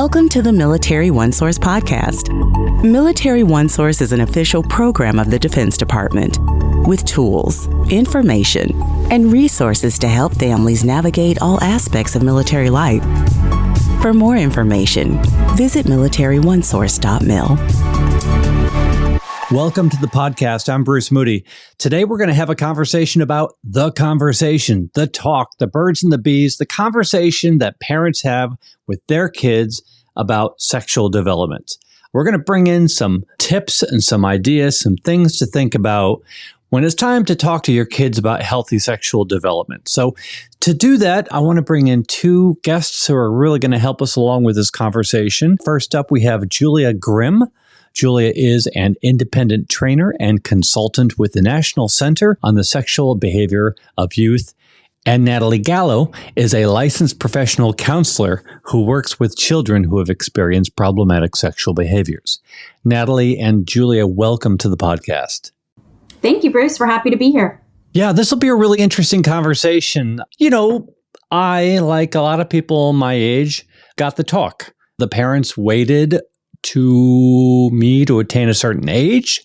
Welcome to the Military OneSource Podcast. Military OneSource is an official program of the Defense Department with tools, information, and resources to help families navigate all aspects of military life. For more information, visit MilitaryOneSource.mil. Welcome to the podcast. I'm Bruce Moody. Today, we're going to have a conversation about the conversation, the talk, the birds and the bees, the conversation that parents have with their kids about sexual development. We're going to bring in some tips and some ideas, some things to think about when it's time to talk to your kids about healthy sexual development. So to do that, I want to bring in two guests who are really going to help us along with this conversation. First up, we have Julia Grimm. Julia is an independent trainer and consultant with the National Center on the Sexual Behavior of Youth. And Natalie Gallo is a licensed professional counselor who works with children who have experienced problematic sexual behaviors. Natalie and Julia, welcome to the podcast. Thank you, Bruce. We're happy to be here. Yeah, this will be a really interesting conversation. You know, I, like a lot of people my age, got the talk. The parents waited to me to attain a certain age,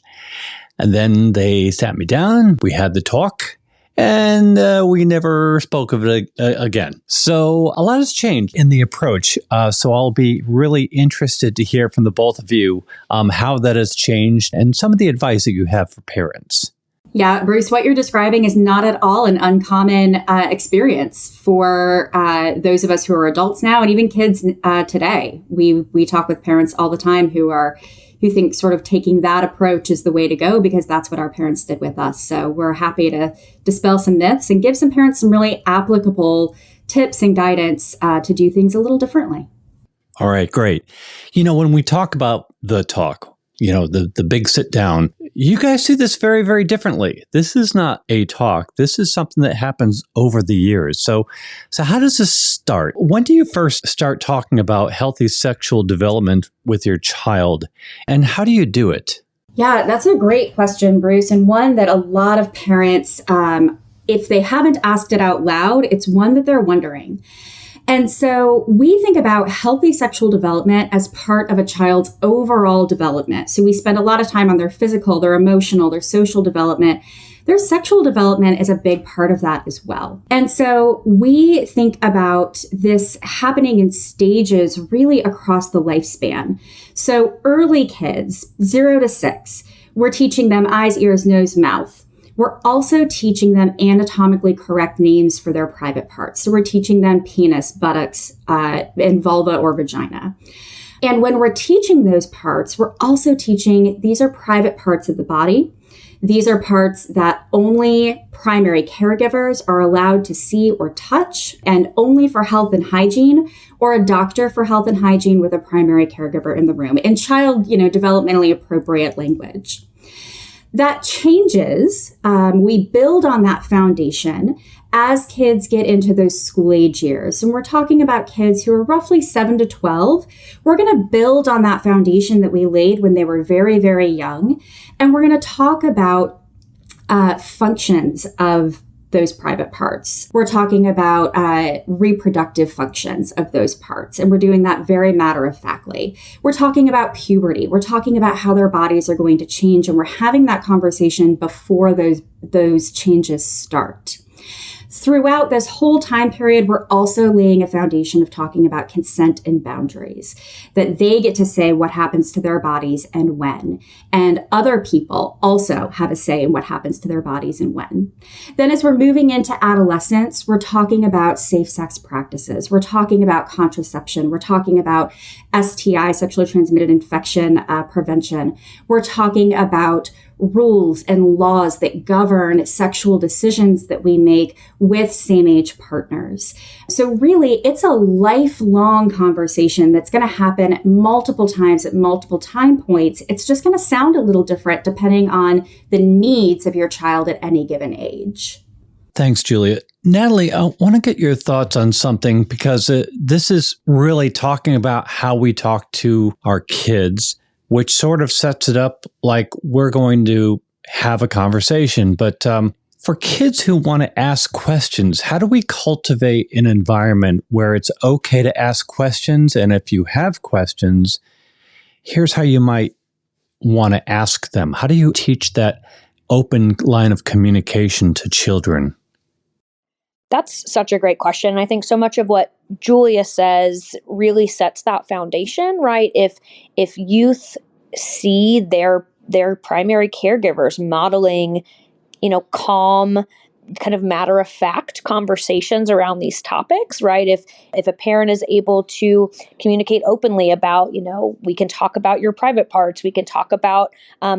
and then they sat me down. We had the talk, and we never spoke of it again. So a lot has changed in the approach. So I'll be really interested to hear from the both of you how that has changed and some of the advice that you have for parents. Yeah, Bruce, what you're describing is not at all an uncommon experience for those of us who are adults now and even kids today. We talk with parents all the time who think sort of taking that approach is the way to go because that's what our parents did with us. So we're happy to dispel some myths and give some parents some really applicable tips and guidance to do things a little differently. All right, great. You know, when we talk about the talk, you know, the big sit down, you guys see this very, very differently. This is not a talk. This is something that happens over the years. So how does this start? When do you first start talking about healthy sexual development with your child? And how do you do it? Yeah, that's a great question, Bruce. And one that a lot of parents, if they haven't asked it out loud, it's one that they're wondering. And so we think about healthy sexual development as part of a child's overall development. So we spend a lot of time on their physical, their emotional, their social development. Their sexual development is a big part of that as well. And so we think about this happening in stages really across the lifespan. So early kids, 0 to 6, we're teaching them eyes, ears, nose, mouth. We're also teaching them anatomically correct names for their private parts. So we're teaching them penis, buttocks, and vulva or vagina. And when we're teaching those parts, we're also teaching these are private parts of the body. These are parts that only primary caregivers are allowed to see or touch, and only for health and hygiene, or a doctor for health and hygiene with a primary caregiver in the room. In child, developmentally appropriate language. That changes. We build on that foundation as kids get into those school age years. And we're talking about kids who are roughly 7 to 12. We're going to build on that foundation that we laid when they were very, very young. And we're going to talk about functions of those private parts. We're talking about reproductive functions of those parts, and we're doing that very matter-of-factly. We're talking about puberty. We're talking about how their bodies are going to change, and we're having that conversation before those changes start. Throughout this whole time period, we're also laying a foundation of talking about consent and boundaries, that they get to say what happens to their bodies and when, and other people also have a say in what happens to their bodies and when. Then as we're moving into adolescence, we're talking about safe sex practices. We're talking about contraception. We're talking about STI, sexually transmitted infection prevention. We're talking about rules and laws that govern sexual decisions that we make with same-age partners. So really, it's a lifelong conversation that's going to happen multiple times at multiple time points. It's just going to sound a little different depending on the needs of your child at any given age. Thanks, Julia. Natalie, I want to get your thoughts on something because this is really talking about how we talk to our kids, which sort of sets it up like we're going to have a conversation. But For kids who want to ask questions, how do we cultivate an environment where it's okay to ask questions? And if you have questions, here's how you might want to ask them. How do you teach that open line of communication to children? That's such a great question. I think so much of what Julia says really sets that foundation, right? If youth see their primary caregivers modeling, calm, kind of matter-of-fact conversations around these topics, right? If a parent is able to communicate openly about, we can talk about your private parts, we can talk about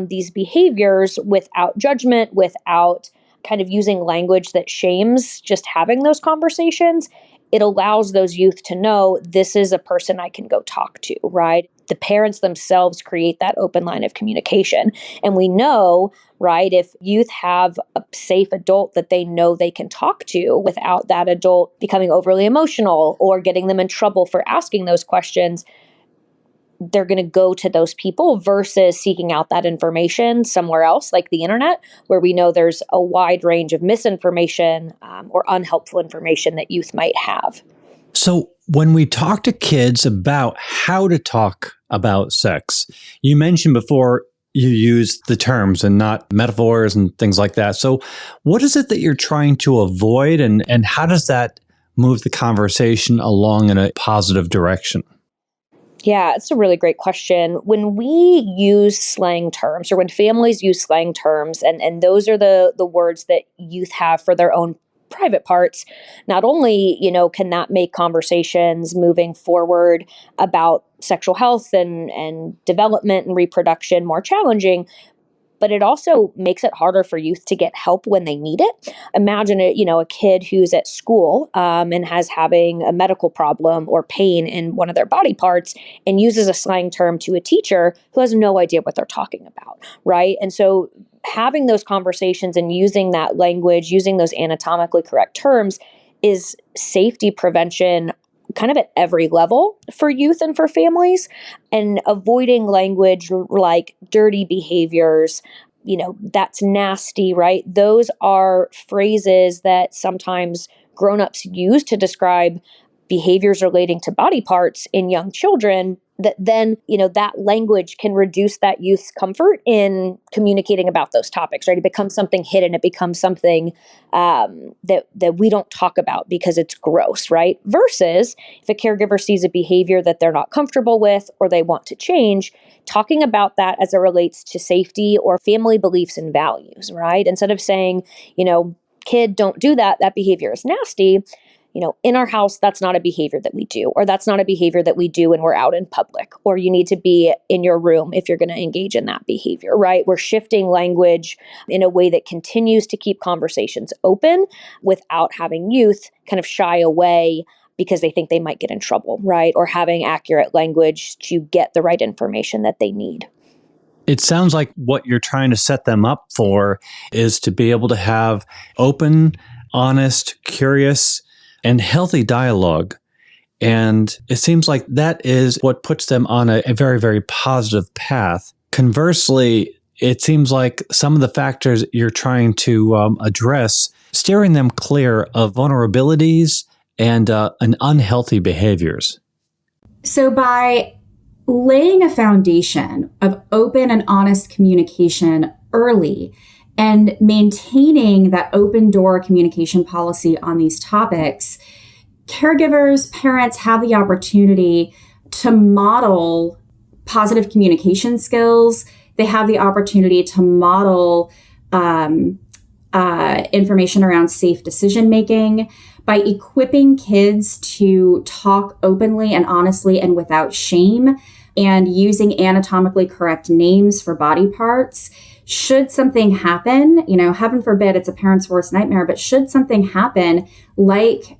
these behaviors without judgment, without kind of using language that shames just having those conversations, it allows those youth to know this is a person I can go talk to, right? The parents themselves create that open line of communication. And we know, right, if youth have a safe adult that they know they can talk to without that adult becoming overly emotional or getting them in trouble for asking those questions, they're going to go to those people versus seeking out that information somewhere else, like the internet, where we know there's a wide range of misinformation or unhelpful information that youth might have. So when we talk to kids about how to talk about sex, you mentioned before you use the terms and not metaphors and things like that. So what is it that you're trying to avoid, and how does that move the conversation along in a positive direction? Yeah, it's a really great question. When we use slang terms, or when families use slang terms, and those are the words that youth have for their own private parts, not only, can that make conversations moving forward about sexual health and development and reproduction more challenging, but it also makes it harder for youth to get help when they need it. Imagine a kid who's at school and has having a medical problem or pain in one of their body parts and uses a slang term to a teacher who has no idea what they're talking about, right? And so having those conversations and using that language, using those anatomically correct terms is safety prevention kind of at every level for youth and for families, and avoiding language like dirty behaviors, that's nasty, right? Those are phrases that sometimes grown-ups use to describe behaviors relating to body parts in young children, that then, that language can reduce that youth's comfort in communicating about those topics, right? It becomes something hidden. It becomes something that we don't talk about because it's gross, right? Versus if a caregiver sees a behavior that they're not comfortable with or they want to change, talking about that as it relates to safety or family beliefs and values, right? Instead of saying, kid, don't do that. That behavior is nasty. In our house, that's not a behavior that we do, or that's not a behavior that we do when we're out in public, or you need to be in your room if you're going to engage in that behavior, right? We're shifting language in a way that continues to keep conversations open without having youth kind of shy away because they think they might get in trouble, right? Or having accurate language to get the right information that they need. It sounds like what you're trying to set them up for is to be able to have open, honest, curious, and healthy dialogue. And it seems like that is what puts them on a very, very positive path. Conversely, it seems like some of the factors you're trying to address, steering them clear of vulnerabilities and unhealthy behaviors. So by laying a foundation of open and honest communication early and maintaining that open door communication policy on these topics, caregivers, parents have the opportunity to model positive communication skills. They have the opportunity to model information around safe decision making by equipping kids to talk openly and honestly and without shame, and using anatomically correct names for body parts. Should something happen, heaven forbid, it's a parent's worst nightmare, but should something happen like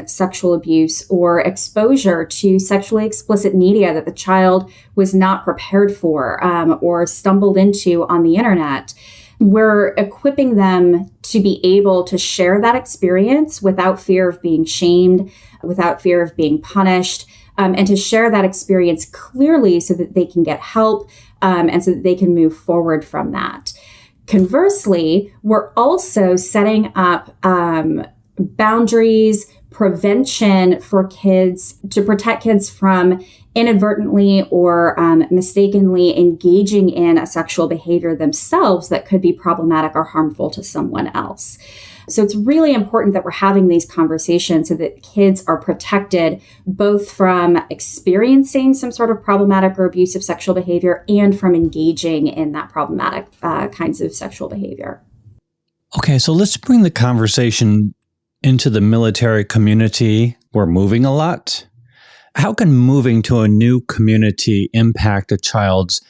sexual abuse or exposure to sexually explicit media that the child was not prepared for or stumbled into on the internet, we're equipping them to be able to share that experience without fear of being shamed, without fear of being punished, and to share that experience clearly so that they can get help and so that they can move forward from that. Conversely, we're also setting up boundaries, prevention for kids to protect kids from inadvertently or mistakenly engaging in a sexual behavior themselves that could be problematic or harmful to someone else. So it's really important that we're having these conversations so that kids are protected both from experiencing some sort of problematic or abusive sexual behavior and from engaging in that problematic kinds of sexual behavior. Okay, so let's bring the conversation into the military community. We're moving a lot. How can moving to a new community impact a child's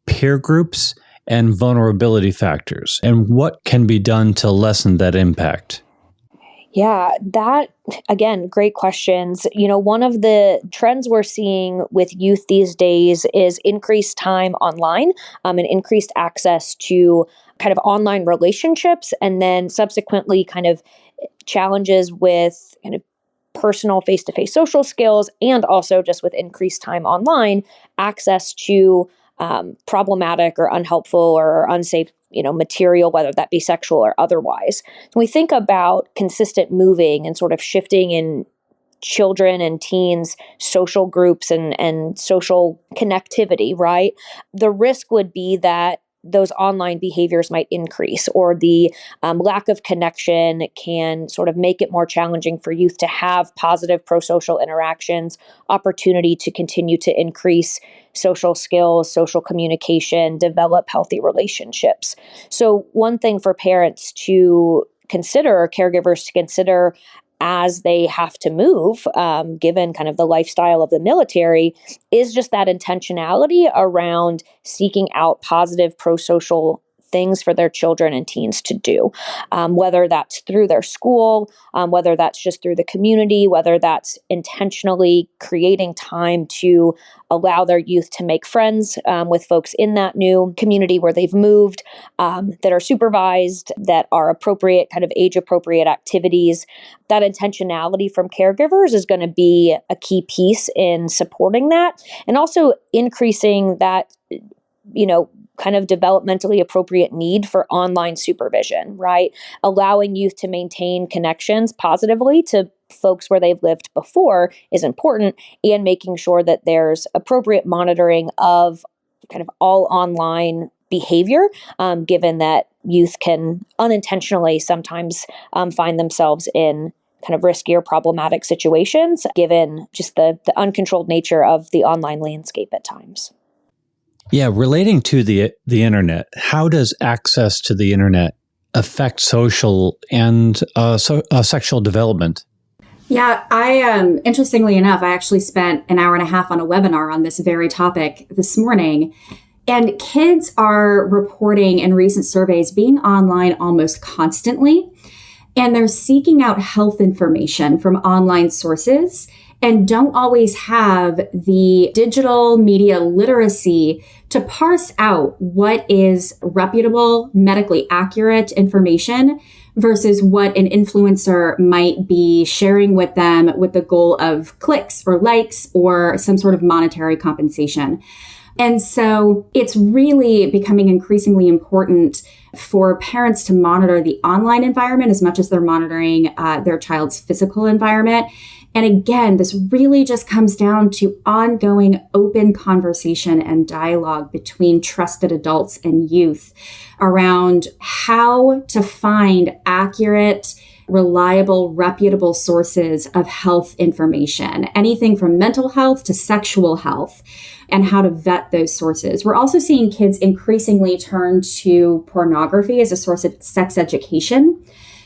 peer groups and vulnerability factors? And what can be done to lessen that impact? Yeah, that, again, great questions. One of the trends we're seeing with youth these days is increased time online and increased access to kind of online relationships, and then subsequently kind of challenges with kind of personal face-to-face social skills, and also just with increased time online, access to problematic or unhelpful or unsafe material, whether that be sexual or otherwise. When we think about consistent moving and sort of shifting in children and teens' social groups and social connectivity, right? The risk would be that those online behaviors might increase, or the lack of connection can sort of make it more challenging for youth to have positive pro-social interactions, opportunity to continue to increase social skills, social communication, develop healthy relationships. So one thing for parents to consider, or caregivers to consider as they have to move, given kind of the lifestyle of the military, is just that intentionality around seeking out positive pro-social things for their children and teens to do, whether that's through their school, whether that's just through the community, whether that's intentionally creating time to allow their youth to make friends with folks in that new community where they've moved, that are supervised, that are appropriate, kind of age-appropriate activities. That intentionality from caregivers is going to be a key piece in supporting that, and also increasing that, kind of developmentally appropriate need for online supervision, right? Allowing youth to maintain connections positively to folks where they've lived before is important, and making sure that there's appropriate monitoring of kind of all online behavior, given that youth can unintentionally sometimes find themselves in kind of riskier, problematic situations, given just the uncontrolled nature of the online landscape at times. Yeah, relating to the internet, how does access to the internet affect social and sexual development? Yeah, interestingly enough, I actually spent an hour and a half on a webinar on this very topic this morning. And kids are reporting in recent surveys being online almost constantly. And they're seeking out health information from online sources and don't always have the digital media literacy to parse out what is reputable, medically accurate information versus what an influencer might be sharing with them with the goal of clicks or likes or some sort of monetary compensation. And so it's really becoming increasingly important for parents to monitor the online environment as much as they're monitoring their child's physical environment. And again, this really just comes down to ongoing open conversation and dialogue between trusted adults and youth around how to find accurate, reliable, reputable sources of health information, anything from mental health to sexual health, and how to vet those sources. We're also seeing kids increasingly turn to pornography as a source of sex education.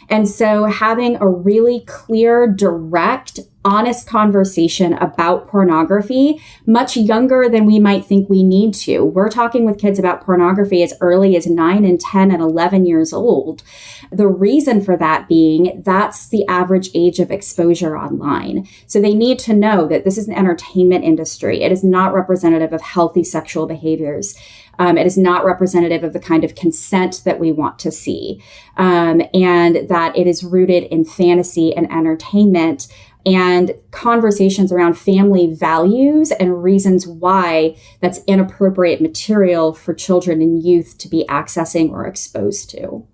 And so having a really clear, direct, honest conversation about pornography much younger than we might think we need to. We're talking with kids about pornography as early as 9 and 10 and 11 years old. The reason for that being that's the average age of exposure online. So they need to know that this is an entertainment industry. It is not representative of healthy sexual behaviors. It is not representative of the kind of consent that we want to see, and that it is rooted in fantasy and entertainment and conversations around family values and reasons why that's inappropriate material for children and youth to be accessing or exposed to.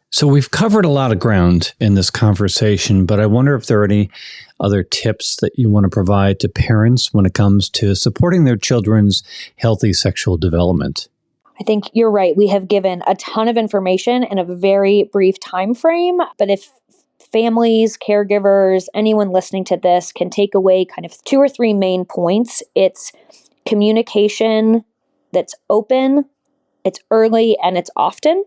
So we've covered a lot of ground in this conversation, but I wonder if there are any other tips that you want to provide to parents when it comes to supporting their children's healthy sexual development. I think you're right. We have given a ton of information in a very brief time frame, but if families, caregivers, anyone listening to this can take away kind of 2 or 3 main points, it's communication that's open, it's early, and it's often.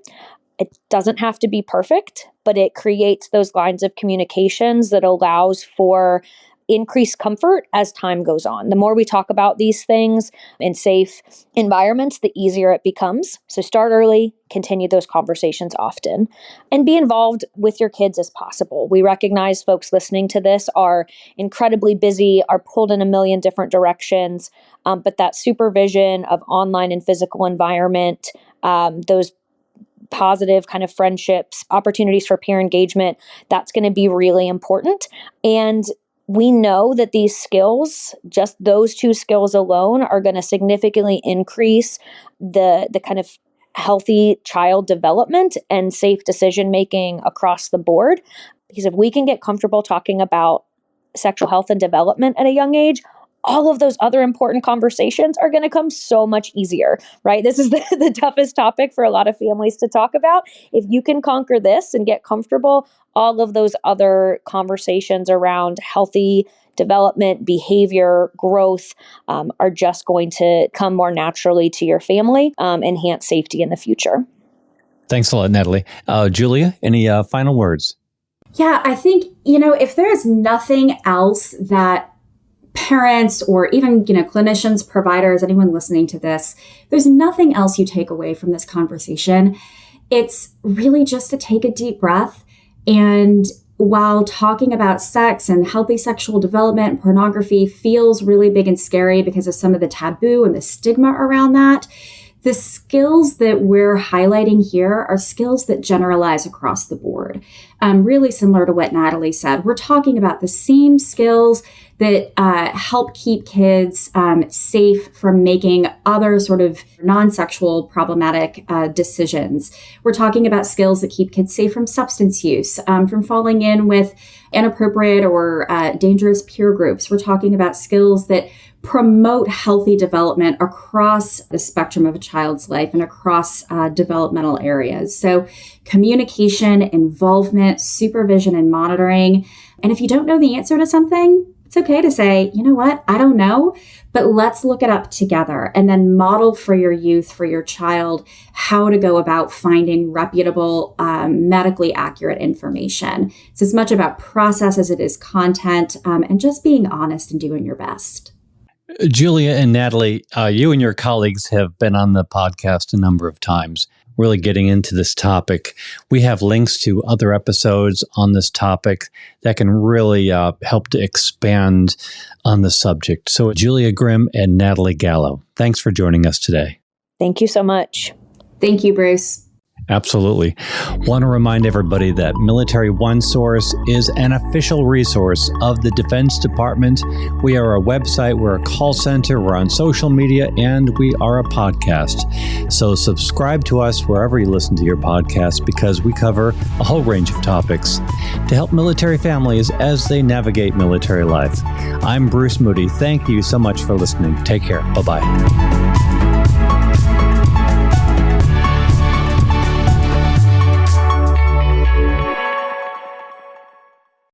It doesn't have to be perfect, but it creates those lines of communications that allows for increased comfort as time goes on. The more we talk about these things in safe environments, the easier it becomes. So start early, continue those conversations often, and be involved with your kids as possible. We recognize folks listening to this are incredibly busy, are pulled in a million different directions, but that supervision of online and physical environment, those positive kind of friendships, opportunities for peer engagement, that's going to be really important. And we know that these skills, just those 2 skills alone, are going to significantly increase the kind of healthy child development and safe decision making across the board. Because if we can get comfortable talking about sexual health and development at a young age, all of those other important conversations are going to come so much easier, right? This is the toughest topic for a lot of families to talk about. If you can conquer this and get comfortable, all of those other conversations around healthy development, behavior, growth are just going to come more naturally to your family, enhance safety in the future. Thanks a lot, Natalie. Julia, any final words? Yeah, I think, if there is nothing else that parents or even, clinicians, providers, anyone listening to this, there's nothing else you take away from this conversation. It's really just to take a deep breath. And while talking about sex and healthy sexual development and pornography feels really big and scary because of some of the taboo and the stigma around that, the skills that we're highlighting here are skills that generalize across the board. Really similar to what Natalie said. We're talking about the same skills that help keep kids safe from making other sort of non-sexual problematic decisions. We're talking about skills that keep kids safe from substance use, from falling in with inappropriate or dangerous peer groups. We're talking about skills that promote healthy development across the spectrum of a child's life and across developmental areas. So communication, involvement, supervision, and monitoring. And if you don't know the answer to something, it's okay to say, you know what, I don't know, but let's look it up together and then model for your youth, for your child, how to go about finding reputable, medically accurate information. It's as much about process as it is content, and just being honest and doing your best. Julia and Natalie, you and your colleagues have been on the podcast a number of times, really getting into this topic. We have links to other episodes on this topic that can really help to expand on the subject. So Julia Grimm and Natalie Gallo, thanks for joining us today. Thank you so much. Thank you, Bruce. Absolutely. Want to remind everybody that Military OneSource is an official resource of the Defense Department. We are a website, we're a call center, we're on social media, and we are a podcast. So subscribe to us wherever you listen to your podcast because we cover a whole range of topics to help military families as they navigate military life. I'm Bruce Moody. Thank you so much for listening. Take care. Bye-bye.